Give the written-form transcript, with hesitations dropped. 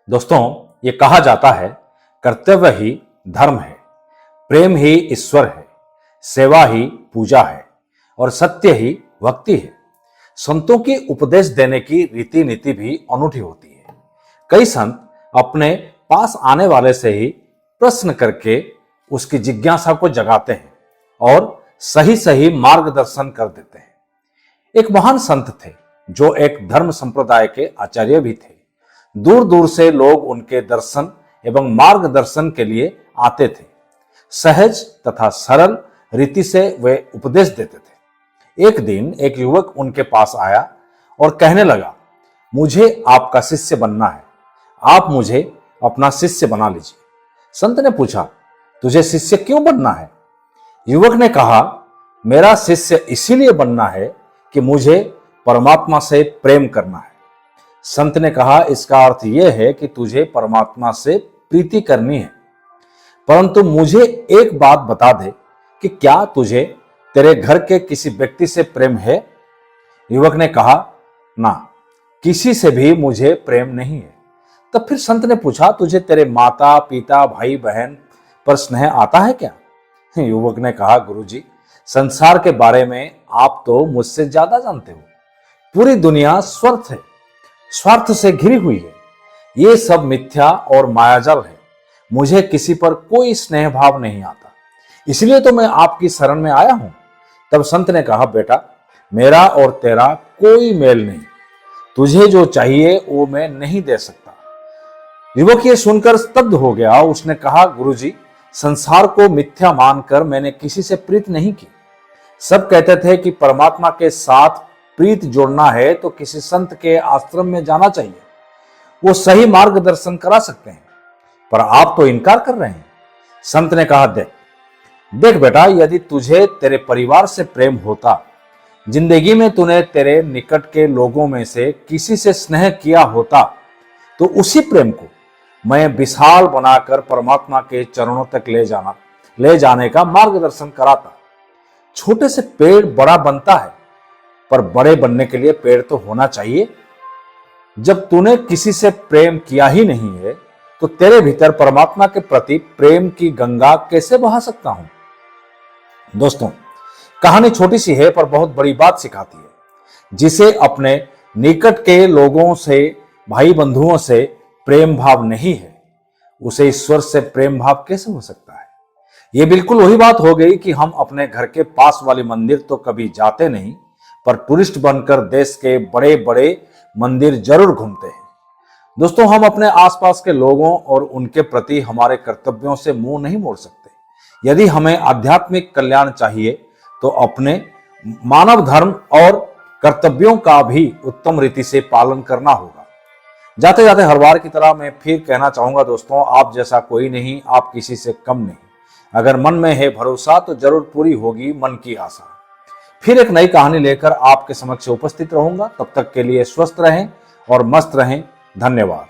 दोस्तों, ये कहा जाता है कर्तव्य ही धर्म है, प्रेम ही ईश्वर है, सेवा ही पूजा है और सत्य ही भक्ति है। संतों की उपदेश देने की रीति नीति भी अनूठी होती है। कई संत अपने पास आने वाले से ही प्रश्न करके उसकी जिज्ञासा को जगाते हैं और सही सही मार्गदर्शन कर देते हैं। एक महान संत थे जो एक धर्म संप्रदाय के आचार्य भी थे। दूर दूर से लोग उनके दर्शन एवं मार्गदर्शन के लिए आते थे। सहज तथा सरल रीति से वे उपदेश देते थे। एक दिन एक युवक उनके पास आया और कहने लगा, मुझे आपका शिष्य बनना है, आप मुझे अपना शिष्य बना लीजिए। संत ने पूछा, तुझे शिष्य क्यों बनना है? युवक ने कहा, मेरा शिष्य इसीलिए बनना है कि मुझे परमात्मा से प्रेम करना है। संत ने कहा, इसका अर्थ यह है कि तुझे परमात्मा से प्रीति करनी है, परंतु मुझे एक बात बता दे कि क्या तुझे तेरे घर के किसी व्यक्ति से प्रेम है? युवक ने कहा, ना, किसी से भी मुझे प्रेम नहीं है। तब फिर संत ने पूछा, तुझे तेरे माता पिता भाई बहन पर स्नेह आता है क्या? युवक ने कहा, गुरुजी, संसार के बारे में आप तो मुझसे ज्यादा जानते हो। पूरी दुनिया स्वार्थ से घिरी हुई है। ये सब मिथ्या और मायाजाल है। मुझे किसी पर कोई स्नेह भाव नहीं आता, इसलिए तो मैं आपकी शरण में आया हूं। तब संत ने कहा, बेटा, मेरा और तेरा कोई मेल नहीं। तुझे जो चाहिए वो मैं नहीं दे सकता। युवक ये सुनकर स्तब्ध हो गया। उसने कहा, गुरुजी, संसार को मिथ्या मानकर मैंने किसी से प्रीत नहीं की। सब कहते थे कि परमात्मा के साथ प्रीत जोड़ना है तो किसी संत के आश्रम में जाना चाहिए, वो सही मार्गदर्शन करा सकते हैं, पर आप तो इनकार कर रहे हैं। संत ने कहा, देख बेटा, यदि तुझे तेरे परिवार से प्रेम होता, जिंदगी में तूने तेरे निकट के लोगों में से किसी से स्नेह किया होता, तो उसी प्रेम को मैं विशाल बनाकर परमात्मा के चरणों तक ले जाने का मार्गदर्शन कराता। छोटे से पेड़ बड़ा बनता है, पर बड़े बनने के लिए पेड़ तो होना चाहिए। जब तूने किसी से प्रेम किया ही नहीं है, तो तेरे भीतर परमात्मा के प्रति प्रेम की गंगा कैसे बहा सकता हूं? दोस्तों, कहानी छोटी सी है पर बहुत बड़ी बात सिखाती है। जिसे अपने निकट के लोगों से, भाई बंधुओं से प्रेम भाव नहीं है, उसे ईश्वर से प्रेम भाव कैसे हो सकता है? यह बिल्कुल वही बात हो गई कि हम अपने घर के पास वाले मंदिर तो कभी जाते नहीं, पर टूरिस्ट बनकर देश के बड़े बड़े मंदिर जरूर घूमते हैं। दोस्तों, हम अपने आसपास के लोगों और उनके प्रति हमारे कर्तव्यों से मुंह नहीं मोड़ सकते। यदि हमें आध्यात्मिक कल्याण चाहिए तो अपने मानव धर्म और कर्तव्यों का भी उत्तम रीति से पालन करना होगा। जाते जाते हर बार की तरह मैं फिर कहना चाहूंगा, दोस्तों, आप जैसा कोई नहीं, आप किसी से कम नहीं। अगर मन में है भरोसा तो जरूर पूरी होगी मन की आशा। फिर एक नई कहानी लेकर आपके समक्ष उपस्थित रहूंगा। तब तक के लिए स्वस्थ रहें और मस्त रहें। धन्यवाद।